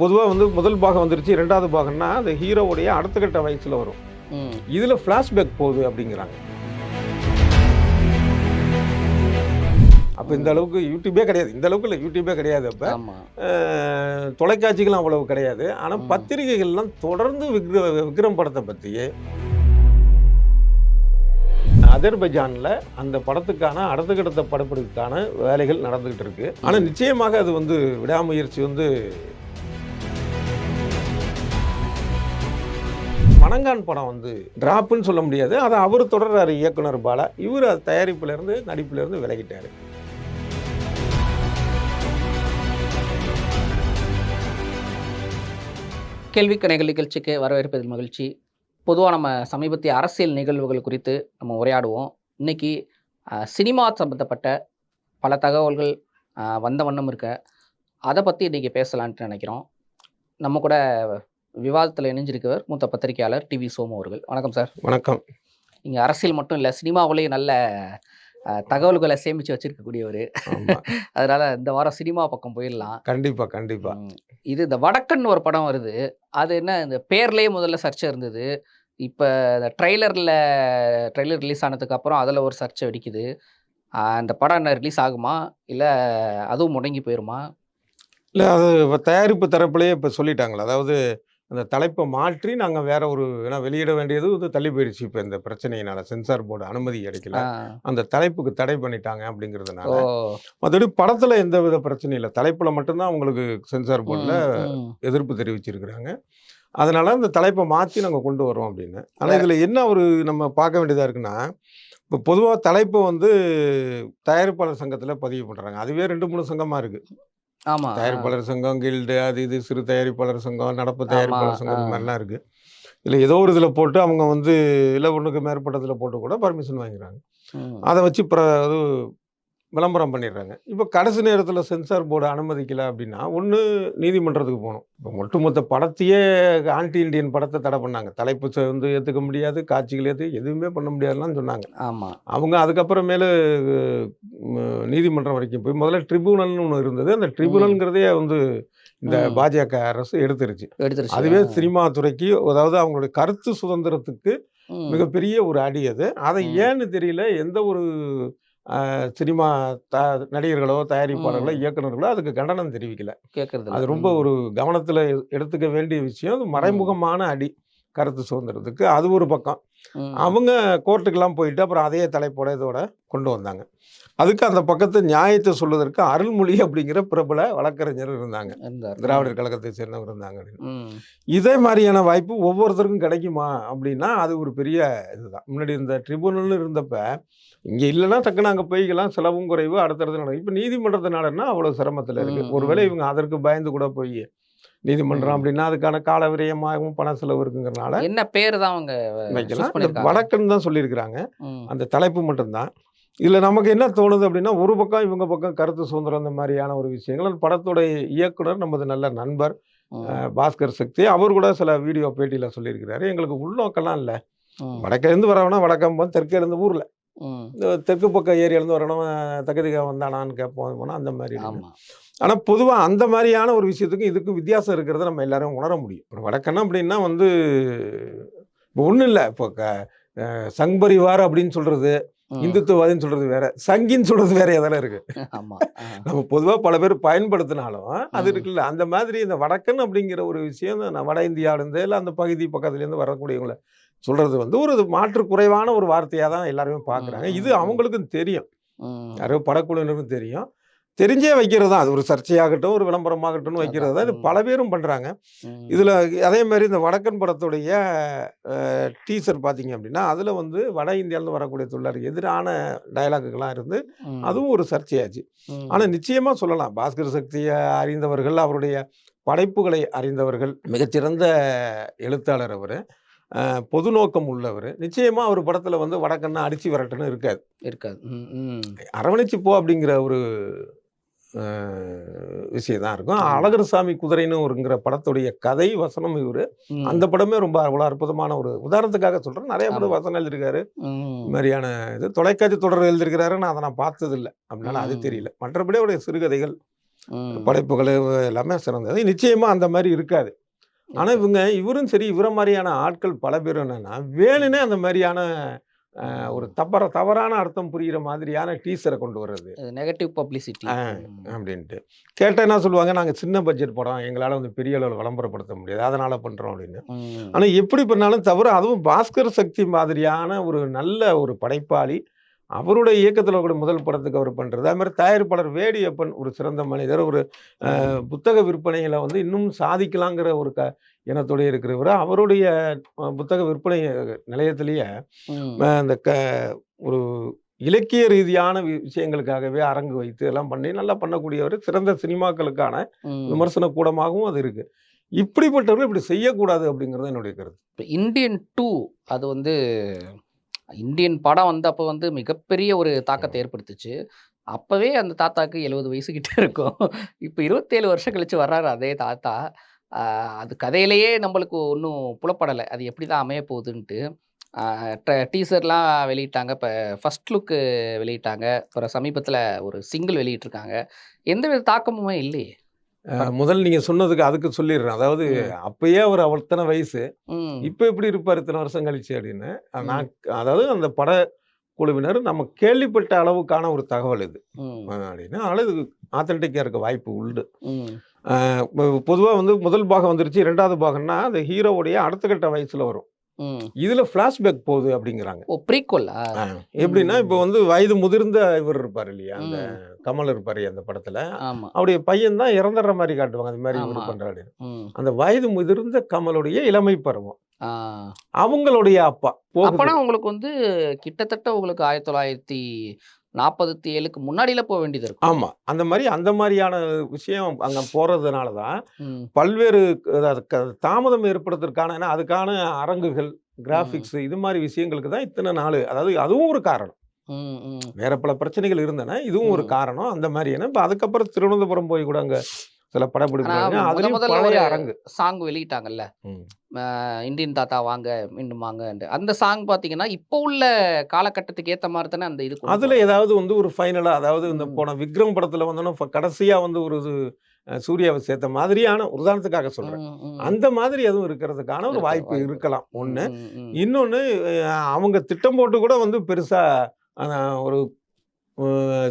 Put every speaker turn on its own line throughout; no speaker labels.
பொதுவா வந்து முதல் பாகம் வந்துருச்சு. 2வது பாகம்னா, அந்த ஹீரோவுடைய அடுத்த கட்ட வயசுல வரும். இதுல ஃபிளாஷ்பேக் போகுது அப்படிங்கிறாங்க. அப்ப இந்த அளவுக்கு யூடியூபே கிடையாது. இந்த அளவுக்கு இல்ல, யூடியூபே கிடையாது அப்ப.
ஆமா.
தொலைக்காட்சிகளும் அவ்வளவு கிடையாது. ஆனா பத்திரிகைகள்லாம் தொடர்ந்து விக்ரம் படத்த பத்தி அஜர்பைஜான்ல அந்த படத்துக்கான அடுத்த கட்ட படப்பிடிப்புக்கான வேலைகள் நடந்துகிட்டு இருக்கு. ஆனா நிச்சயமாக அது வந்து விடாமுயற்சி வந்து மணங்கான் படம் வந்து டிராப்னு சொல்ல முடியாது. அதை அவர் தொடர்றாரு இயக்குனர் பாலா. இவர் அது தயாரிப்புல இருந்து நடிப்புல இருந்து விலகிட்டாரு.
கேள்விக்கணைகள் நிகழ்ச்சிக்கு வரவேற்பதில் மகிழ்ச்சி. பொதுவாக நம்ம சமீபத்திய அரசியல் நிகழ்வுகள் குறித்து நம்ம உரையாடுவோம். இன்னைக்கு சினிமா சம்பந்தப்பட்ட பல தகவல்கள் வந்த வண்ணம் இருக்க. அதை பற்றி இன்றைக்கி பேசலான்ட்டு நினைக்கிறோம். நம்ம கூட விவாதத்தில் இணைஞ்சிருக்கவர் மூத்த பத்திரிகையாளர் டிவி சோமு அவர்கள். வணக்கம் சார்.
வணக்கம்.
இங்கே அரசியல் மட்டும் இல்லை, சினிமாவிலேயே நல்ல தகவல்களை சேமித்து வச்சிருக்கக்கூடியவர். அதனால் இந்த வாரம் சினிமா பக்கம் போயிடலாம்.
கண்டிப்பாக கண்டிப்பாக.
இது இந்த வடக்கன் ஒரு படம் வருது. அது என்ன, இந்த பேர்லேயே முதல்ல சர்ச்சை இருந்தது. இப்போ இந்த ட்ரெய்லர் ரிலீஸ் ஆனதுக்கு அப்புறம் அதில் ஒரு சர்ச்சை வெடிக்குது. அந்த படம் என்ன ரிலீஸ் ஆகுமா, இல்லை அதுவும் முடங்கி போயிருமா?
இல்லை, அது தயாரிப்பு தரப்புலேயே இப்போ சொல்லிட்டாங்களா. அதாவது அந்த தலைப்பை மாற்றி நாங்கள் வேற ஒரு வெளியிட வேண்டியது வந்து தள்ளி போயிடுச்சு. இப்போ இந்த பிரச்சனையினால சென்சார் போர்டு அனுமதி கிடைக்கல, அந்த தலைப்புக்கு தடை பண்ணிட்டாங்க அப்படிங்கிறதுனால. மற்றபடி படத்தில் எந்த வித பிரச்சனையும் இல்லை. தலைப்பில் மட்டும்தான் உங்களுக்கு சென்சார் போர்டில் எதிர்ப்பு தெரிவிச்சிருக்கிறாங்க. அதனால அந்த தலைப்பை மாற்றி நாங்கள் கொண்டு வரோம் அப்படின்னு. ஆனால் இதில் என்ன ஒரு நம்ம பார்க்க வேண்டியதாக இருக்குன்னா, இப்போ பொதுவாக தலைப்பை வந்து தயாரிப்பாளர் சங்கத்தில் பதிவு பண்ணுறாங்க. அதுவே 2-3 சங்கமாக இருக்குது.
ஆமா,
தயாரிப்பாளர் சங்கம், கில்டு, அது இது, சிறு தயாரிப்பாளர் சங்கம், நடப்பு தயாரிப்பாளர் சங்கம், இந்த மாதிரிலாம் இருக்குது. இல்லை ஏதோ ஒரு இதில் போட்டு அவங்க வந்து இல்லை ஒன்றுக்கு மேற்பட்டதில் போட்டு கூட பர்மிஷன் வாங்கிக்கிறாங்க. அதை வச்சு அது விளம்பரம் பண்ணிடுறாங்க. இப்போ கடைசி நேரத்தில் சென்சார் போர்டு அனுமதிக்கலை அப்படின்னா ஒன்று நீதிமன்றத்துக்கு போகணும். இப்போ ஒட்டுமொத்த படத்தையே ஆன்டி இண்டியன் படத்தை தடை பண்ணாங்க. தலைப்பு வந்து ஏற்றுக்க முடியாது, காட்சிகள் எதுவுமே பண்ண முடியாதுலாம் சொன்னாங்க.
ஆமாம்.
அவங்க அதுக்கப்புறமேலு நீதிமன்றம் வரைக்கும் போய் முதல்ல ட்ரிபியூனல்னு ஒன்று இருந்தது. அந்த ட்ரிபியூனல்ங்கிறதே வந்து இந்த பாஜக அரசு எடுத்துருச்சு. அதுவே சினிமா துறைக்கு, அதாவது அவங்களுடைய கருத்து சுதந்திரத்துக்கு மிகப்பெரிய ஒரு அடி அது. அதை ஏன்னு தெரியல, எந்த ஒரு சினிமா நடிகர்களோ தயாரிப்பாளர்களோ இயக்குநர்களோ அதுக்கு கண்டனம் தெரிவிக்கல. அது ரொம்ப ஒரு கவனத்தில் எடுத்துக்க வேண்டிய விஷயம். அது மறைமுகமான அடி கருத்து சுதந்திரத்துக்கு. அது ஒரு பக்கம். அவங்க கோர்ட்டுக்கெல்லாம் போயிட்டு அப்புறம் அதே தலைப்போட இதோட கொண்டு வந்தாங்க. அதுக்கு அந்த பக்கத்து நியாயத்தை சொல்வதற்கு அருள்மொழி அப்படிங்கிற பிரபல வழக்கறிஞர் இருந்தாங்க. திராவிடர் கழகத்தை சேர்ந்தவர் இருந்தாங்க. இதே மாதிரியான வாய்ப்பு ஒவ்வொருத்தருக்கும் கிடைக்குமா அப்படின்னா அது ஒரு பெரிய இதுதான். முன்னாடி இந்த ட்ரிபியூனல் இருந்தப்ப இங்கே இல்லைன்னா டக்குன்னு அங்கே போய்க்கலாம், செலவும் குறைவு, அடுத்தடுத்து நடக்கும். இப்போ நீதிமன்றத்தினாலன்னா அவ்வளோ சிரமத்தில் இருக்குது. ஒருவேளை இவங்க அதற்கு பயந்து கூட போய் நீதிமன்றம் அப்படின்னா அதுக்கான கால விரயமாகவும் பண செலவு இருக்குங்கிறனால
என்ன பேர் தான் அவங்க
வைக்கலாம், வடக்குன்னு தான் சொல்லியிருக்கிறாங்க. அந்த தலைப்பு மட்டும்தான். இதில் நமக்கு என்ன தோணுது அப்படின்னா, ஒரு பக்கம் இவங்க பக்கம் கருத்து சுதந்திரம் இந்த மாதிரியான ஒரு விஷயங்கள். படத்துடைய இயக்குனர் நமது நல்ல நண்பர் பாஸ்கர் சக்தி, அவர் கூட சில வீடியோ பேட்டியில் சொல்லியிருக்கிறாரு, எங்களுக்கு உள்நோக்கெல்லாம் இல்லை, வடக்கிலேருந்து வரவனா வடக்கம்போம், தெற்கிலேருந்து ஊரில் தெற்கு பக்கம் ஏரியாலேருந்து வரணும், தகுதிக்காக வந்தானான்னு கேட்போம் போனால் அந்த மாதிரி. ஆனால் பொதுவாக அந்த மாதிரியான ஒரு விஷயத்துக்கும் இதுக்கும் வித்தியாசம் இருக்கிறத நம்ம எல்லாரும் உணர முடியும். இப்போ வடக்கன்னா அப்படின்னா வந்து இப்போ ஒன்றும் இல்லை. இப்போ சங்பரிவார் அப்படின்னு சொல்கிறது, இந்துத்துவாதின்னு சொல்றது வேற, சங்கின்னு சொல்றது வேற எதெல்லாம் இருக்கு. நம்ம பொதுவாக பல பேர் பயன்படுத்தினாலும் அது இருக்குல்ல. அந்த மாதிரி இந்த வடக்கன் அப்படிங்கிற ஒரு விஷயம் வட இந்தியாவிலேருந்து இல்லை அந்த பகுதி பக்கத்துலேருந்து வரக்கூடியவங்கள சொல்றது வந்து ஒரு மாற்று குறைவான ஒரு வார்த்தையாக தான் எல்லாருமே பார்க்குறாங்க. இது அவங்களுக்கும் தெரியும், யாரோ படக்குழுவினருக்கும் தெரியும். தெரிஞ்சே வைக்கிறது தான். அது ஒரு சர்ச்சையாகட்டும், ஒரு விளம்பரமாகட்டும் வைக்கிறது தான். இது பல பேரும் பண்ணுறாங்க. இதில் அதே மாதிரி இந்த வடக்கன் படத்துடைய டீசர் பார்த்தீங்க அப்படின்னா அதில் வந்து வட இந்தியாவிலேருந்து வரக்கூடிய தொழிலாளருக்கு எதிரான டயலாக்குகள்லாம் இருந்து அதுவும் ஒரு சர்ச்சையாச்சு. ஆனால் நிச்சயமாக சொல்லலாம், பாஸ்கர் சக்தியை அறிந்தவர்கள், அவருடைய படைப்புகளை அறிந்தவர்கள், மிகச்சிறந்த எழுத்தாளர் அவர், பொது நோக்கம் உள்ளவர். நிச்சயமாக அவர் படத்தில் வந்து வடக்கன்னா அடிச்சு விரட்டுன்னு இருக்காது. அரவணைச்சு போ அப்படிங்கிற ஒரு விஷயம் தான் இருக்கும். அழகர்சாமி குதிரைன்னு ஒருங்கிற படத்துடைய கதை வசனம் இவர். அந்த படமே ரொம்ப அவ்வளோ அற்புதமான ஒரு உதாரணத்துக்காக சொல்கிறேன். நிறைய படம் வசனம் எழுதியிருக்காரு. மாதிரியான இது தொலைக்காட்சி தொடர் எழுதியிருக்கிறாரு. நான் அதை நான் பார்த்ததில்லை, அப்படின்னால அது தெரியல. மற்றபடி அவருடைய சிறுகதைகள்
ம்.
படைப்புகள் எல்லாமே சிறந்தது. நிச்சயமா அந்த மாரி இருக்காது. ஆனா இவரும் சரி, இவர மாரியான ஆட்கள் பல பேர் என்னன்னா, வேணும்னே அந்த மாரியான ஒரு தவறான அர்த்தம் புரியிற மாதிரியான டீசர கொண்டு வர்றது.
Negative publicity.
ஆ அப்படின்ட்டு. கேட்டா என்ன சொல்லுவாங்க, "நாங்க சின்ன பட்ஜெட் படம். எங்களால வந்து பெரிய அளவுல விளம்பரப்படுத்த முடியாது. அதனால பண்றோம்" அப்படின்னு.
ம்.
ஆனா எப்படி பண்ணாலும் தவறு. அதுவும் பாஸ்கர் சக்தி மாதிரியான ஒரு நல்ல ஒரு படைப்பாளி. அவருடைய இயக்கத்துல கூட முதல் படத்துக்கு அவர் பண்றது. அது மாரி தயாரிப்பாளர் வேடியப்பன் ஒரு சிறந்த மனிதர். ஒரு புத்தக விற்பனையில வந்து இன்னும் சாதிக்கலாங்கிற ஒரு எண்ணத்தோட இருக்கிறவரு. அவருடைய புத்தக விற்பனை நிலையத்திலேயே
ம்.
இந்த ஒரு இலக்கிய ரீதியான விஷயங்களுக்காகவே அரங்கு வைத்து எல்லாம் பண்ணி நல்லா பண்ணக்கூடியவர். சிறந்த சினிமாக்களுக்கான
ம்.
விமர்சன கூடமாகவும் அது இருக்கு. இப்படிப்பட்டவர்கள் இப்படி செய்யக்கூடாது அப்படிங்கிறது என்னுடைய கருத்து.
இப்ப இந்தியன் 2 அது வந்து இந்தியன் படம் வந்தப்ப வந்து மிகப்பெரிய ஒரு தாக்கத்த ஏற்படுத்துச்சு. அப்பவே அந்த தாத்தாக்கு 70 வயசு கிட்ட இருக்கும். இப்ப 27 வருஷம் கழிச்சு வர்றாரு அதே தாத்தா. அ அது கதையிலேயே நம்மளுக்கு ஒண்ணும் புலப்படல. அது எப்படிதான் அமையப் போகுதுன்ட்டு. அ டீசர்லாம் வெளியிட்டாங்க. இப்ப ஃபர்ஸ்ட் லுக் வெளியிட்டாங்க. அப்புறம் சமீபத்தில ஒரு சிங்கிள் வெளியிட்டிருக்காங்க. எந்தவித தாக்கமுமே இல்லையே படத்துக்கு.
முதல் நீங்க சொன்னதுக்கு அதுக்கு சொல்லிடுறேன். அதாவது
ம்.
அப்பயே அவர் அத்தன வயசு.
ம்.
இப்ப எப்படி இருப்பாரு இத்தன வருஷம் கழிச்சு அப்படின்னு.
ம்.
நான் அதாவது அந்த படக்குழுவினர் நம்ம கேள்விப்பட்ட அளவுக்கான ஒரு தகவல் இது.
ம்.
அப்படின்னு. அதனால இது ஆத்தென்டிக்கா இருக்க வாய்ப்பு உண்டு.
ம்.
பொதுவா வந்து முதல் பாகம் வந்துருச்சு. 2வது பாகம்னா, அந்த ஹீரோவுடைய அடுத்த கட்ட வயசுல வரும்.
ம்.
இதுல ஃபிளாஷ்பேக் போகுது அப்படிங்கிறாங்க.
ஓ! ப்ரீக்வலா?
ஆ எப்படின்னா,
ம்.
இப்ப வந்து வயது முதிர்ந்த இவர் இருப்பாரு இல்லையா? அந்த
ம்.
கமல் இருப்பாரு அந்த படத்துல.
ஆமா.
அவருடைய பையன் தான் இறந்துடுற மாரி காட்டுவாங்க. அது மாரி
ஆமா.
இவரு பண்றாரு.
ம்.
அந்த வயது முதிர்ந்த கமலுடைய இளமை பருவம்.
ஆ.
அவங்களுடைய அப்பா போகுது.
அப்பனா உங்களுக்கு வந்து கிட்டத்தட்ட உங்களுக்கு 1947க்கு முன்னாடில போ வேண்டியது இருக்கும்.
ஆமா. அந்த மாரியான விஷயம் அங்க போறதுனால தான்,
ம்.
பல்வேறு அதாவது தாமதம் ஏற்படுத்துறதுக்கான ஏன்னா அதுக்கான அரங்குகள்,
ம்.
கிராபிக்ஸ் இது மாரி விஷயங்களுக்கு தான் இத்தன நாளு. அதாவது அதுவும் ஒரு காரணம்.
ம். ம்.
வேற பல பிரச்சனைகள் இருந்தன. இதுவும் ஒரு
ம்.
காரணம். அந்த மாரி ஏன்னா, இப்ப அதுக்கப்புறம் திருவனந்தபுரம் போய் கூட அங்க சில
ஆனா
படப்பிடிப்புகள் அதுலயும்
முதல்ல
பழைய
ஒரு
அரங்கு.
சாங் வெளியிட்டாங்கல்ல.
ம்.
இண்டியன் தாத்தா வாங்க, மீண்டும் வாங்கன்ட்டு. அந்த சாங் பார்த்தீங்கன்னா, இப்போ உள்ள காலகட்டத்துக்கு ஏத்த மாரி தானே அந்த இது கொண்டு
அதுல
போறாங்க.
ஏதாவது வந்து ஒரு ஃபைனலா அதாவது இந்த
ம்.
போன விக்ரம் படத்துல வந்தோன கடைசியா வந்து ஒரு இது சூர்யாவ சேர்த்த மாதிரியான உதாரணத்துக்காக சொல்றேன்.
ம். ம்.
அந்த மாதிரி எதுவும் இருக்கிறதுக்கான ஒரு
இருக்க
வாய்ப்பு
வாய்ப்பு இருக்கு.
இருக்கலாம்.
ம்.
1.
ம். ம்.
இன்னொன்னு அவங்க திட்டம் போட்டு கூட வந்து பெருசா அ ஒரு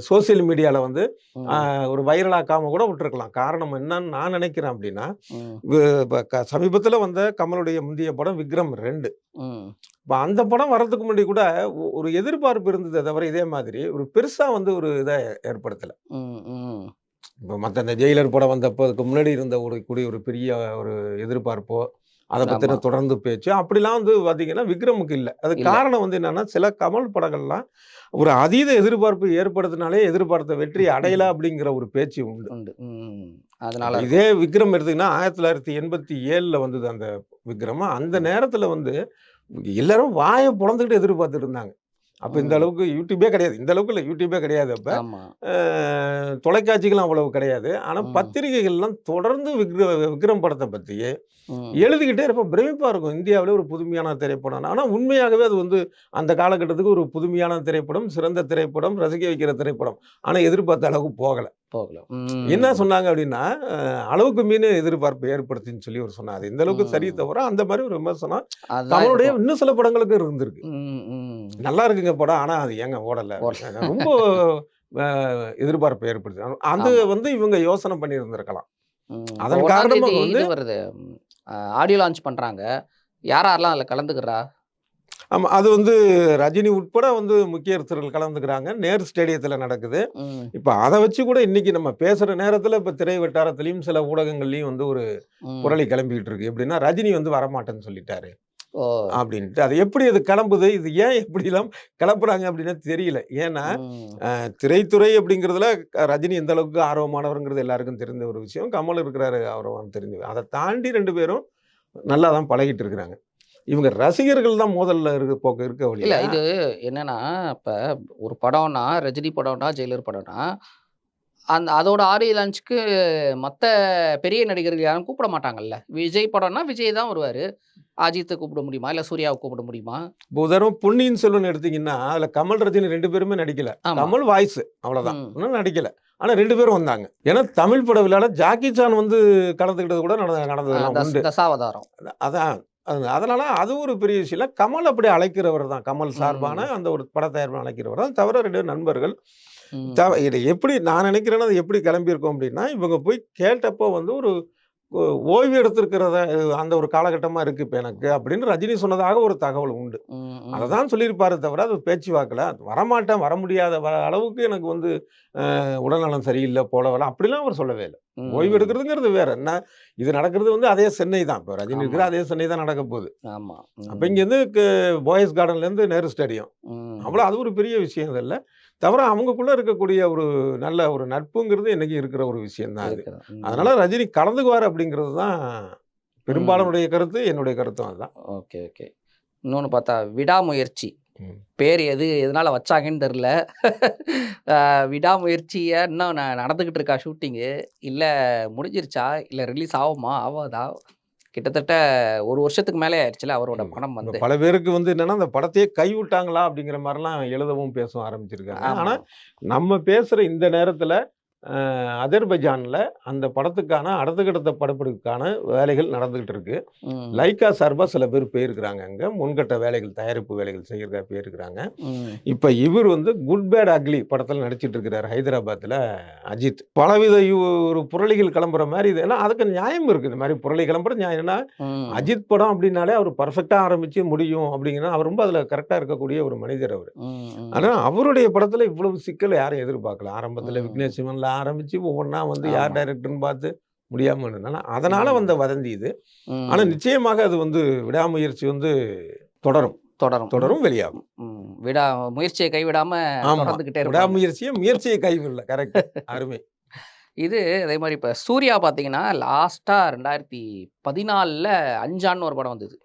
சோசியல் மீடியால வந்து அ
ம்.
ஒரு வைரல் ஆக்காம கூட விட்டுருக்கலாம். காரணம் என்னன்னு நான் நினைக்கிறேன் அப்டின்னா,
ம்.
வு ப க சமீபத்தில வந்த கமலுடைய முந்தைய படம் விக்ரம் 2.
ம்.
இப்ப அந்த படம் வர்றதுக்கு முன்னாடி கூட ஒரு எதிர்பார்ப்பு இருந்ததே தவிர, இதே மாதிரி ஒரு பெருசா வந்து ஒரு இத ஏற்படுத்தல.
ம். ம்.
இப்ப மத்த இந்த ஜெயிலர் படம் வந்தப்போ, அதுக்கு முன்னாடி இருந்த ஒரு பெரிய ஒரு எதிர்பார்ப்போ, அத
ஆமா.
பத்தின தொடர்ந்து பேச்சு, அப்படிலாம் வந்து பார்த்தீங்கன்னா, விக்ரமுக்கு இல்ல. அதுக்கு
இல்ல.
காரணம் வந்து என்னன்னா, சில கமல் படங்கள்லாம் ஒரு அதீத எதிர்பார்ப்பு ஏற்படுத்தினாலே, எதிர்பார்த்த வெற்றி அடையல அப்படிங்கிற ஒரு பேச்சு உண்டு.
உண்டு. ம்.
இப்ப
அதனால
இதே
இருக்கும்.
விக்ரம் எடுத்தீங்கன்னா, 1987ல வந்தது அந்த விக்ரம். அந்த
ம்.
நேரத்துல வந்து எல்லாரும் வாய பொளந்துக்கிட்டு எதிர்பார்த்துட்டு இருந்தாங்க. அப்ப இந்த
ம்.
அளவுக்கு யூடியூபே கிடையாது. இந்த அளவுக்கு இல்ல. யூடியூபே கிடையாது அப்ப.
ஆமா.
அ தொலைக்காட்சிகளும் அவ்வளவு கிடையாது. ஆனா
ம்.
பத்திரிகைகள்லாம் தொடர்ந்து விக்ரம் படத்த பத்தி
ம்.
எழுதிக்கிட்டே ரொம்ப பிரமிப்பா இருக்கும். இந்தியாவிலே ஒரு புதுமையான திரைப்படம். ஆனா உண்மையாகவே அது வந்து அந்த காலகட்டத்துக்கு ஒரு புதுமையான திரைப்படம், சிறந்த திரைப்படம், ரசிக்க வைக்கிற திரைப்படம். ஆனா எதிர்பார்த்த அளவுக்கு போகல.
போகல.
என்ன
ம்.
சொன்னாங்க அப்டின்னா, அளவுக்கு மீறி எதிர்பார்ப்பு ஏற்படுத்துச்சுன்னு சொல்லி அவரு சொன்னாரு. இந்த அளவுக்கு சரி
ம்.
தவிர அந்த மாரி ஒரு விமர்சனம்
அதுதான்
கமலுடைய
இருக்கும்.
இன்னும் சில படங்களுக்கு இருந்திருக்கு.
ம். ம்.
நல்லா இருக்குங்க படம். ஆனா அது ஏங்க ஓடல
போல.
அப்டின்னாங்க. ரொம்ப அ எதிர்பார்ப்ப ஏற்படுத்துது. அது
ஆமா.
வந்து இவங்க யோசனை பண்ணியிருந்திருக்கலாம்.
ம். இப்போ
அதன்
1ஆம் தேதி
காரணமாக வந்து
இது வருது. ஆடியோ லான்ச் பண்றாங்க. யார் யாரெல்லாம் அதுல கலந்துக்கிறா?
ஆமா. அது வந்து ரஜினி உட்பட வந்து முக்கியஸ்தர்கள் கலந்துக்கிறாங்க. நேரு ஸ்டேடியத்தில நடக்குது.
ம்.
இப்ப அத வச்சு கூட இன்னைக்கு நம்ம பேசுற நேரத்தில இப்ப திரை வட்டாரத்திலயும், சில ஊடகங்கள்லயும் வந்து ஒரு
ம்.
புரளி கிளம்பிக்கிட்டு இருக்கு. எப்படின்னா, ரஜினி வந்து வரமாட்டேன்னு சொல்லிட்டாரு.
ஓ!
அப்படின்ட்டு. அது எப்படி அது கிளம்புது? இது ஏன் இப்படிலாம் கிளப்புறாங்க அப்படின்னு தெரியல. ஏன்னா,
ம்.
திரைத்துறை அப்படிங்கிறதுல ரஜினி எந்த அளவுக்கு ஆர்வமானவர்ங்கிறது எல்லாருக்கும் தெரிந்த ஒரு விஷயம். கமல் இருக்கிறாரு ஆர்வம் தெரிஞ்சது. அத தாண்டி 2 பேரும் நல்லா தான் பழகிட்டு இருக்கிறாங்க. இவங்க ரசிகர்கள் தான் மோதல்ல இருக்க
இல்ல
ஒழிய
இது என்னன்னா, இப்ப ஒரு படம்னா, ரஜினி படம்னா, ஜெயிலர் படம்னா, அதோட ஆடியோ லான்ச்சுக்கு மத்த பெரிய நடிகர்கள் யாரும் கூப்பிட மாட்டாங்கல்ல. விஜய் படம்னா விஜய் தான் வருவாரு. அஜித்த கூப்பிட முடியுமா? இல்ல சூர்யாவ கூப்பிட முடியுமா?
இப்போ உதாரணம் பொன்னியின் செல்வன் எடுத்தீங்கன்னா, அதுல கமல், ரஜினி 2 பேருமே நடிக்கல.
ஆமா.
கமல் வாய்ஸ் அவ்வளோதான்.
ம்.
இன்னும் நடிக்கல. ஆனால் 2 பேரும் வந்தாங்க. ஏன்னா தமிழ் பட விழாவில் ஜாக்கி சான் வந்து கலந்துக்கிட்டது கூட நடந்ததெல்லாம் உண்டு.
தசாவதாரம்.
அதான் அதனால அது ஒரு பெரிய விஷயம் இல்லை. கமல் அப்படி அழைக்கிறவர் தான். கமல் சார்பான அந்த ஒரு பட தயாரிப்பு அழைக்கிறவர் தான். தவிர 2 நண்பர்கள். இதை எப்படி நான் நினைக்கிறேன்னா, அது எப்படி கிளம்பியிருக்கோம் அப்படின்னா, இவங்க போய் கேட்டப்போ வந்து ஒரு ஓய்வு எடுத்திருக்கிறத அந்த ஒரு காலகட்டமாக இருக்குது இப்போ எனக்கு அப்படின்னு ரஜினி சொன்னதாக ஒரு தகவல் உண்டு. அதை தான் சொல்லியிருப்பாரு தவிர அது பேச்சுவாக்கில் வரமாட்டேன், வர முடியாத அளவுக்கு எனக்கு வந்து உடல்நலம் சரியில்லை போல வரலாம் அப்படிலாம் அவர் சொல்லவே இல்லை. ஓய்வு எடுக்கிறதுங்கிறது வேற என்ன, இது நடக்கிறது வந்து அதே சென்னை தான். இப்போ ரஜினி இருக்கிற அதே சென்னை தான் நடக்க போகுது.
ஆமாம்.
அப்போ இங்கேருந்து போயஸ் கார்டன்லேருந்து நேரு ஸ்டேடியம் அவ்வளோ, அது ஒரு பெரிய விஷயம் இல்லை. தவிர அவங்களுக்குள்ள இருக்கக்கூடிய ஒரு நல்ல ஒரு நட்புங்கிறது என்னைக்கு இருக்கிற ஒரு விஷயம் தான் அது. அதனால ரஜினி கலந்துக்குவார் அப்படிங்கிறது தான் பெரும்பாலானுடைய கருத்து, என்னுடைய கருத்தும் அதுதான்.
Okay okay. இன்னொன்று பார்த்தா விடாமுயற்சி பேர் எதனால வச்சாங்கன்னு தெரில. விடாமுயற்சியை இன்னும் நடந்துக்கிட்டு இருக்கா ஷூட்டிங்கு, இல்லை முடிஞ்சிருச்சா, இல்லை ரிலீஸ் ஆகுமா ஆகாதா? கிட்டத்தட்ட 1 வருஷத்துக்கு மேலே ஆயிடுச்சுல அவரோட படம் வந்து.
பல பேருக்கு வந்து என்னன்னா அந்த படத்தையே கைவிட்டாங்களா அப்படிங்கிற மாதிரிலாம் எழுதவும் பேசவும் ஆரம்பிச்சிருக்காங்க. ஆனால் நம்ம பேசுகிற இந்த நேரத்தில் அஜர்பைஜானில் அந்த படத்துக்கான அடுத்த கட்ட படப்பிடிப்புக்கான வேலைகள் நடந்துகிட்டு இருக்கு. லைக்கா சார்பாக சில பேர் போயிருக்கிறாங்க, அங்கே முன்கட்ட வேலைகள் தயாரிப்பு வேலைகள் செய்கிறதா போயிருக்கிறாங்க. இப்போ இவர் வந்து குட் பேட் அக்லி படத்தில் நடிச்சிட்டு இருக்கிறார் ஹைதராபாத்தில் அஜித். பலவித ஒரு புரளிகள் கிளம்புற மாதிரி இது. ஏன்னா அதுக்கு நியாயம் இருக்குது. இந்த மாதிரி புரளி கிளம்புற நியாயம்னா அஜித் படம் அப்படின்னாலே அவர் பர்ஃபெக்டாக ஆரம்பிச்சு முடியும் அப்படிங்கன்னா அவர் ரொம்ப அதில் கரெக்டாக இருக்கக்கூடிய ஒரு மனிதர் அவர். ஆனால் அவருடைய படத்தில் இவ்வளவு சிக்கல் யாரும் எதிர்பார்க்கல. ஆரம்பத்தில் விக்னேஷ் சிவன்ல ஆரம்பிச்சு ஒவ்வொன்றா வந்து யார் டைரக்டர்னு பார்த்து முடியாமல் இருந்தனால அதனால வந்த வதந்தி இது. ஆனால் நிச்சயமாக அது வந்து விடாமுயற்சி வந்து தொடரும் வெளியாகும்.
முயற்சியை கைவிடாம
முயற்சியை கைவிடல. கரெக்ட், அருமை.
இது அதே மாதிரி இப்போ சூர்யா பார்த்தீங்கன்னா லாஸ்ட்டாக 2014 அஞ்சான்னு ஒரு படம் வந்தது.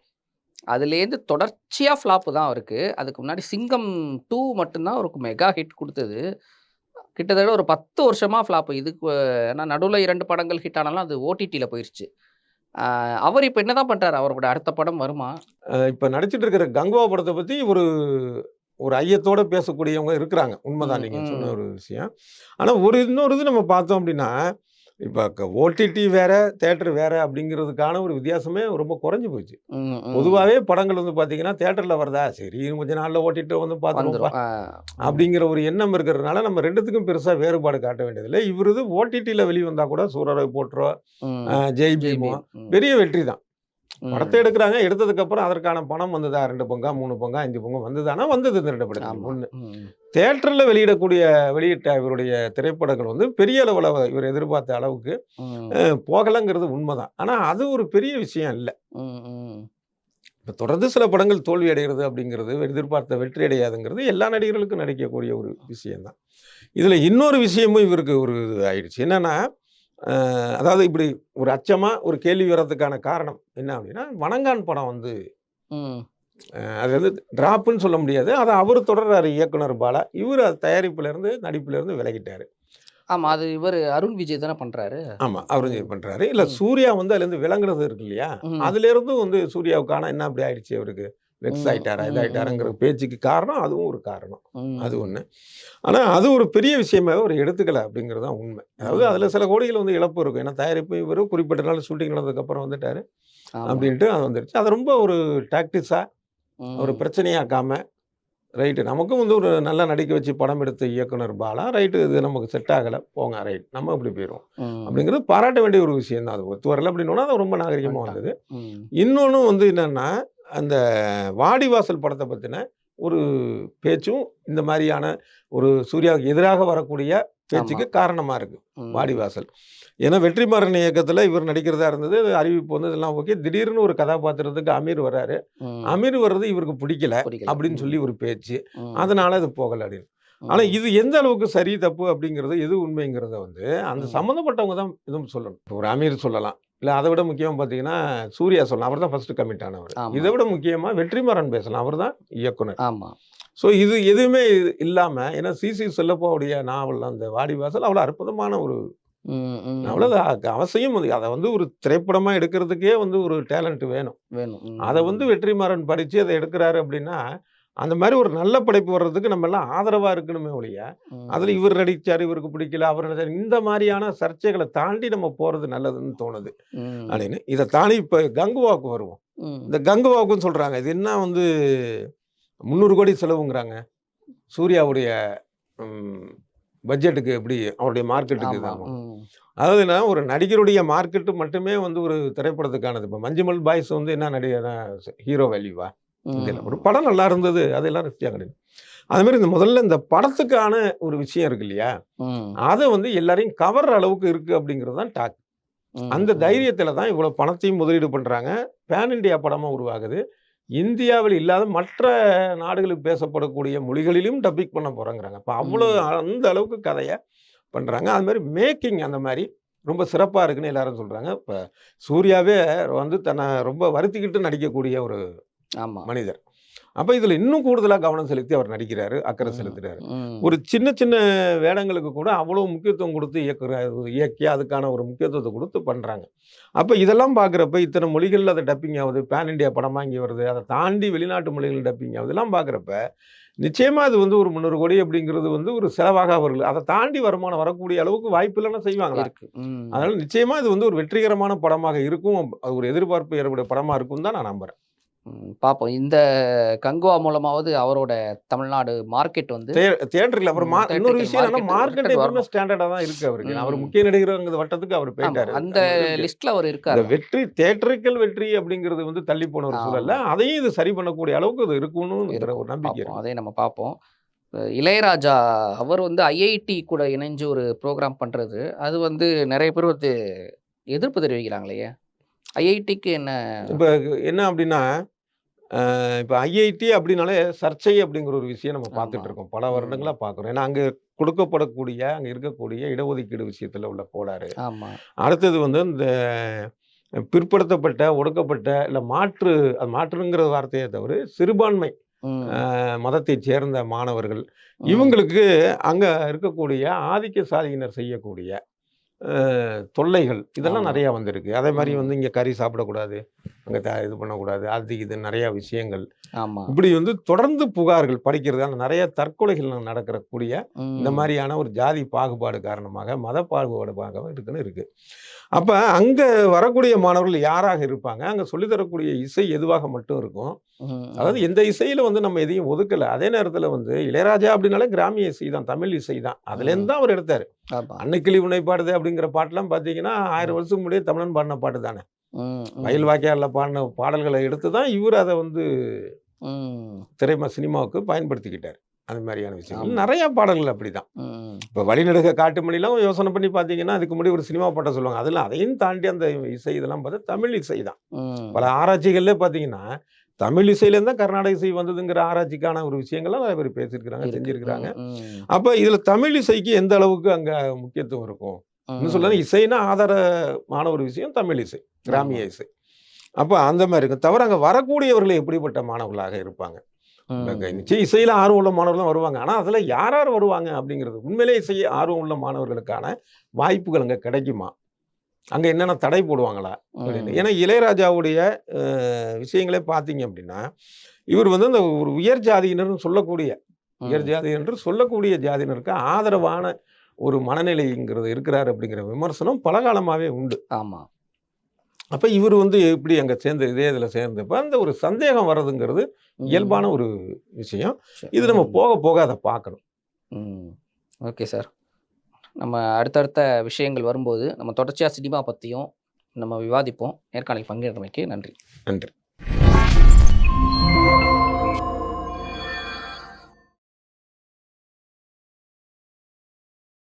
அதுலேருந்து தொடர்ச்சியாக ஃப்ளாப்பு தான் அவருக்கு. அதுக்கு முன்னாடி சிங்கம் 2 மட்டும்தான் அவருக்கு மெகா ஹிட் கொடுத்தது. கிட்டத்தட்ட ஒரு 10 வருஷமாக ஃப்ளாப்பு. இதுக்கு ஏன்னா நடுவில் 2 படங்கள் ஹிட் ஆனாலும் அது ஓடிடியில் போயிடுச்சு. அவர் இப்போ என்ன தான் பண்ணுறாரு? அவரோட அடுத்த படம் வருமா?
இப்போ நடிச்சிட்டு இருக்கிற கங்குவா படத்தை பற்றி ஒரு ஐயத்தோடு பேசக்கூடியவங்க இருக்கிறாங்க. உண்மைதான் நீங்கள் சொன்ன ஒரு விஷயம். ஆனால் இன்னொரு இது நம்ம பார்த்தோம் அப்படின்னா, இப்போ ஓடிடி வேற தியேட்டர் வேற அப்படிங்கிறதுக்கான ஒரு வித்தியாசமே ரொம்ப குறைஞ்சி போச்சு. பொதுவாகவே படங்கள் வந்து பார்த்தீங்கன்னா தியேட்டரில் வருதா, சரி கொஞ்ச நாளில் ஓடிடி வந்து பார்த்துருவோம் அப்படிங்கிற ஒரு எண்ணம் இருக்கிறதுனால நம்ம ரெண்டுத்துக்கும் பெருசாக வேறுபாடு காட்ட வேண்டியதில்லை. இவரது ஓடிடியில் வெளிவந்தால் கூட சூரரை போற்றோ ஜெய் பீமோ பெரிய வெற்றி தான். படத்தை எடுக்கிறாங்க, எடுத்ததுக்கப்புறம் அதற்கான பணம் வந்ததா 2 பங்கா 3 பங்கா 5 பங்கா வந்ததானா வந்தது இந்த 2 படத்துக்கு. ஒன்று தியேட்டரில் வெளியிட்ட இவருடைய திரைப்படங்கள் வந்து பெரிய அளவில் இவர் எதிர்பார்த்த அளவுக்கு போகலைங்கிறது உண்மைதான். ஆனால் அது ஒரு பெரிய விஷயம் இல்லை. இப்போ தொடர்ந்து சில படங்கள் தோல்வி அடைகிறது அப்படிங்கிறது, எதிர்பார்த்த வெற்றி அடையாதுங்கிறது எல்லா நடிகர்களுக்கும் நடிக்கக்கூடிய ஒரு விஷயம்தான். இதில் இன்னொரு விஷயமும் இவருக்கு ஒரு இது ஆயிடுச்சு. என்னன்னா, அதாவது இப்படி ஒரு அச்சமாக ஒரு கேள்வி வர்றதுக்கான காரணம் என்ன அப்படின்னா, வணங்கான் படம் வந்து அது வந்து டிராப்புன்னு சொல்ல முடியாது. அதை அவர் தொடர்றாரு இயக்குனர் பாலா. இவர் அது தயாரிப்புலேருந்து நடிப்புலேருந்து விலகிட்டார்.
ஆமாம், அது இவர் அருண் விஜய் தானே பண்ணுறாரு.
ஆமாம், அருண் விஜய் பண்ணுறாரு. இல்லை சூர்யா வந்து அதுலேருந்து விளங்குறது இருக்கு இல்லையா, அதுலேருந்து வந்து சூர்யாவுக்கான என்ன அப்படி ஆயிடுச்சு, அவருக்கு வெக்ஸ் ஆகிட்டாரா இதாகிட்டாருங்கிற பேச்சுக்கு காரணம் அதுவும் ஒரு காரணம். அது ஒன்று. ஆனால் அது ஒரு பெரிய விஷயமாகவே ஒரு எடுத்துக்கலை அப்படிங்கிறது தான் உண்மை. அதாவது அதில் சில கோடிகள் வந்து இழப்பு இருக்கும். ஏன்னா தயாரிப்பு இவர் குறிப்பிட்ட நாள் ஷூட்டிங் நடந்ததுக்கப்புறம் வந்துட்டார் அப்படின்ட்டு அது வந்துடுச்சு. அது ரொம்ப ஒரு டாக்டிஸாக ஒரு பிரச்சனையாக்காம, ரைட்டு நமக்கும் வந்து ஒரு நல்லா நடிக்க வச்சு படம் எடுத்த இயக்குனர் பாலா, ரைட்டு இது நமக்கு செட் ஆகலை போங்க, ரைட் நம்ம இப்படி போயிடுவோம் அப்படிங்கிறது பாராட்ட வேண்டிய ஒரு விஷயம் தான். அது ஒத்து வரலை அப்படின்னா அது ரொம்ப நாகரிகமாக வந்தது. இன்னொன்று வந்து என்னென்னா, அந்த வாடிவாசல் படத்தை பற்றின ஒரு பேச்சும் இந்த மாதிரியான ஒரு சூர்யாவுக்கு எதிராக வரக்கூடிய பேச்சுக்கு காரணமாக இருக்குது வாடிவாசல். ஏன்னா வெற்றிமாறன் இயக்கத்தில் இவர் நடிக்கிறதா இருந்தது, அறிவிப்பு வந்து இதெல்லாம் ஓகே. திடீர்னு ஒரு கதாபாத்திரத்துக்கு அமீர் வர்றாரு. அமீர் வர்றது இவருக்கு பிடிக்கல அப்படின்னு சொல்லி ஒரு பேச்சு, அதனால அது போகலை அப்படின்னு. ஆனால் இது எந்த அளவுக்கு சரி தப்பு அப்படிங்கிறது எது உண்மைங்கிறத வந்து அந்த சம்மந்தப்பட்டவங்க தான் எதுவும் சொல்லணும். ஒரு அமீர் சொல்லலாம், இல்லை அதை விட முக்கியமாக பார்த்தீங்கன்னா சூர்யா சொல்லலாம், அவர் தான் ஃபர்ஸ்ட் கமிட் ஆனவர். இதை விட முக்கியமாக வெற்றிமாறன் பேசலாம், அவர் தான் இயக்குனர்.
ஆமாம்.
ஸோ இது எதுவுமே இல்லாமல், ஏன்னா சிசி செல்லப்பாவுடைய நாவல் அந்த வாடிவாசல் அவ்வளோ அற்புதமான ஒரு நாவல். அவசியம் அதை வந்து ஒரு திரைப்படமாக எடுக்கிறதுக்கே வந்து ஒரு டேலண்ட் வேணும். அதை வந்து வெற்றிமாறன் படித்து அதை எடுக்கிறாரு அப்படின்னா அந்த மாதிரி ஒரு நல்ல படைப்பு வர்றதுக்கு நம்ம எல்லாம் ஆதரவா இருக்கணுமே ஒழிய, அதுல இவர் நடிச்சாரு, இவருக்கு பிடிக்கல, அவர் நடிச்சாரு, இந்த மாதிரியான சர்ச்சைகளை தாண்டி நம்ம போறது நல்லதுன்னு தோணுது. அப்படின்னு இதை தாண்டி இப்ப கங்குவாவுக்கு வருவோம். இந்த கங்குவாவுக்குன்னு சொல்றாங்க. இது என்ன வந்து 300 கோடி செலவுங்கிறாங்க. சூர்யாவுடைய பட்ஜெட்டுக்கு எப்படி அவருடைய மார்க்கெட்டுக்கு இதாகும். அதாவதுன்னா ஒரு நடிகருடைய மார்க்கெட்டு மட்டுமே வந்து ஒரு திரைப்படத்துக்கானது. இப்போ மஞ்சுமல் பாய்ஸ் வந்து என்ன நடிகர் ஹீரோ வேல்யூவா? ஒரு படம் நல்லா இருந்தது, அதெல்லாம் ரிஸ்டியாக கிடையாது. அது மாதிரி இந்த முதல்ல இந்த படத்துக்கான ஒரு விஷயம் இருக்கு இல்லையா, அதை வந்து எல்லாரையும் கவர்ற அளவுக்கு இருக்கு அப்படிங்கிறது தான் டாக். அந்த தைரியத்தில் தான் இவ்வளோ பணத்தையும் முதலீடு பண்ணுறாங்க. பேன் இண்டியா படமாக உருவாகுது. இந்தியாவில் இல்லாத மற்ற நாடுகளுக்கு பேசப்படக்கூடிய மொழிகளிலும் டப்பிங் பண்ண போகிறாங்கிறாங்க. இப்போ அவ்வளோ அந்த அளவுக்கு கதையை பண்ணுறாங்க. அது மாதிரி மேக்கிங் அந்த மாதிரி ரொம்ப சிறப்பாக இருக்குன்னு எல்லாரும் சொல்கிறாங்க. இப்போ சூர்யாவே வந்து தன்னை ரொம்ப வருத்திக்கிட்டு நடிக்கக்கூடிய ஒரு மனிதர். அப்போ இதில் இன்னும் கூடுதலாக கவனம் செலுத்தி அவர் நடிக்கிறாரு, அக்கறை செலுத்துறாரு. ஒரு சின்ன சின்ன வேடங்களுக்கு கூட அவ்வளோ முக்கியத்துவம் கொடுத்து இயக்கி அதுக்கான ஒரு முக்கியத்துவத்தை கொடுத்து பண்ணுறாங்க. அப்போ இதெல்லாம் பார்க்குறப்ப இத்தனை மொழிகளில் அதை டப்பிங் ஆகுது, பேன் இண்டியா படமாக இங்கே வருது, அதை தாண்டி வெளிநாட்டு மொழிகள் டப்பிங் ஆகுது, இதெல்லாம் பார்க்குறப்ப நிச்சயமாக அது வந்து ஒரு 300 கோடி அப்படிங்கிறது வந்து ஒரு செலவாக அவர்கள் அதை தாண்டி வருமானம் வரக்கூடிய அளவுக்கு வாய்ப்பு இல்லைன்னா செய்வாங்களா? அதனால் நிச்சயமாக இது வந்து ஒரு வெற்றிகரமான படமாக இருக்கும். அது ஒரு எதிர்பார்ப்பு ஏற்படைய படமாக இருக்கும் தான் நான் நம்புகிறேன்.
பார்ப்போம். இந்த கங்குவா மூலமாவது அவரோட தமிழ்நாடு மார்க்கெட் வந்து
தியேட்டர்ல அப்புறம் இன்னொரு விஷயம் என்னன்னா மார்க்கெட் எப்பவுமே ஸ்டாண்டர்டா தான் இருக்கு அவருக்கு. அவர் முக்கிய நடிகர் வட்டத்துக்கு அவர் போயிட்டாரு.
அந்த லிஸ்ட்ல அவர் இருக்காரு.
வெற்றி தியேட்டரிக்கல் வெற்றி அப்படிங்கிறது வந்து தள்ளி போன ஒரு சூழல்ல அதையும் இது சரி பண்ணக்கூடிய அளவுக்கு அது இருக்கும்னு ஒரு நம்பிக்கை.
அதை நம்ம பார்ப்போம். இளையராஜா அவர் வந்து ஐஐடி கூட இணைஞ்சு ஒரு ப்ரோக்ராம் பண்றது, அது வந்து நிறைய பேர் வந்து எதிர்ப்பு தெரிவிக்கிறாங்களே. ஐஐடிக்கு என்ன
இப்போ என்ன அப்படின்னா, இப்போ ஐஐடி அப்படின்னாலே சர்ச்சை அப்படிங்கிற ஒரு விஷயம் நம்ம பார்த்துட்டு இருக்கோம். பல வருடங்களா பார்க்குறோம். ஏன்னா அங்கே கொடுக்கப்படக்கூடிய அங்கே இருக்கக்கூடிய இடஒதுக்கீடு விஷயத்தில் உள்ள கோளாறு. அடுத்தது வந்து இந்த பிற்படுத்தப்பட்ட ஒடுக்கப்பட்ட இல்லை மாற்றுங்கிற வார்த்தையை தவிர சிறுபான்மை மதத்தை சேர்ந்த மாணவர்கள் இவங்களுக்கு அங்கே இருக்கக்கூடிய ஆதிக்க சாதியினர் செய்யக்கூடிய தொல்லைகள் இதெல்லாம் நிறையா வந்திருக்கு. அதே மாதிரி வந்து இங்கே கறி சாப்பிடக்கூடாது, அங்கே இது பண்ணக்கூடாது, அது இது நிறையா விஷயங்கள் இப்படி வந்து தொடர்ந்து புகார்கள் படிக்கிறதால நிறைய தற்கொலைகள் நடக்கக்கூடிய இந்த மாதிரியான ஒரு ஜாதி பாகுபாடு காரணமாக மத பாகுபாடு இருக்கு. அப்போ அங்கே வரக்கூடிய மாணவர்கள் யாராக இருப்பாங்க, அங்கே சொல்லித்தரக்கூடிய இசை எதுவாக மட்டும் இருக்கும். அதாவது எந்த இசையில் வந்து நம்ம எதையும் ஒதுக்கலை. அதே நேரத்தில் வந்து இளையராஜா அப்படின்னாலே கிராமிய இசை தான், தமிழ் இசை தான். அதுலேருந்து தான் அவர் எடுத்தார். அன்னைக்கிளி உன்னை பாடுது அப்படிங்கிற பாட்டெல்லாம் பார்த்தீங்கன்னா 1000 வருஷத்துக்கு முன்னாடியே தமிழன் பாடின பாட்டு தானே. வயல் வாக்கியாரில் பாடின பாடல்களை எடுத்து தான் இவர் அதை வந்து சினிமாவுக்கு பயன்படுத்திக்கிட்டார். அது மாதிரியான விஷயங்கள் நிறைய பாடல்கள் அப்படிதான். இப்போ வழிநெடுக காட்டுமணிலாம் யோசனை பண்ணி பார்த்தீங்கன்னா அதுக்கு முன்னாடி ஒரு சினிமா பாட்டை சொல்லுவாங்க. அதில் அதையும் தாண்டி அந்த இசை இதெல்லாம் பார்த்தா தமிழ் இசை தான். பல ஆராய்ச்சிகள்ல பார்த்தீங்கன்னா தமிழ் இசையிலேருந்து தான் கர்நாடக இசை வந்ததுங்கிற ஆராய்ச்சிக்கான ஒரு விஷயங்கள்லாம் நிறைய பேர் பேசியிருக்கிறாங்க, செஞ்சிருக்கிறாங்க. அப்போ இதில் தமிழ் இசைக்கு எந்த அளவுக்கு அங்கே முக்கியத்துவம் இருக்கும் இன்னும் சொல்ல, இசைனா ஆதாரமான ஒரு விஷயம் தமிழ் இசை, கிராமிய இசை. அப்போ அந்த மாதிரி இருக்கும். தவிர அங்கே வரக்கூடியவர்கள் எப்படிப்பட்ட மாணவர்களாக இருப்பாங்க. நிச்சயம் இசையில் ஆர்வம் உள்ள மாணவர்கள் வருவாங்க. ஆனால் அதில் யார் யார் வருவாங்க அப்படிங்கிறது உண்மையிலே இசை ஆர்வம் உள்ள மாணவர்களுக்கான வாய்ப்புகள் அங்கே கிடைக்குமா, அங்கே என்னென்ன தடை போடுவாங்களா அப்படின்னு. ஏன்னா இளையராஜாவுடைய விஷயங்களே பார்த்தீங்க அப்படின்னா இவர் வந்து அந்த ஒரு உயர் ஜாதியினர்னு சொல்லக்கூடிய ஜாதியினருக்கு ஆதரவான ஒரு மனநிலைங்கிறது இருக்கிறார் அப்படிங்கிற விமர்சனம் பல காலமாகவே உண்டு.
ஆமாம்.
அப்போ இவர் வந்து எப்படி அங்கே இதில் சேர்ந்தப்போ அந்த ஒரு சந்தேகம் வர்றதுங்கிறது இயல்பான ஒரு விஷயம். இது நம்ம போக போக அதை பார்க்கணும்.
ஓகே சார், நம்ம அடுத்தடுத்த விஷயங்கள் வரும்போது நம்ம தொடர்ச்சியாக சினிமா பற்றியும் நம்ம விவாதிப்போம். நேர்காணல் பங்கேற்றமைக்கு நன்றி.
நன்றி.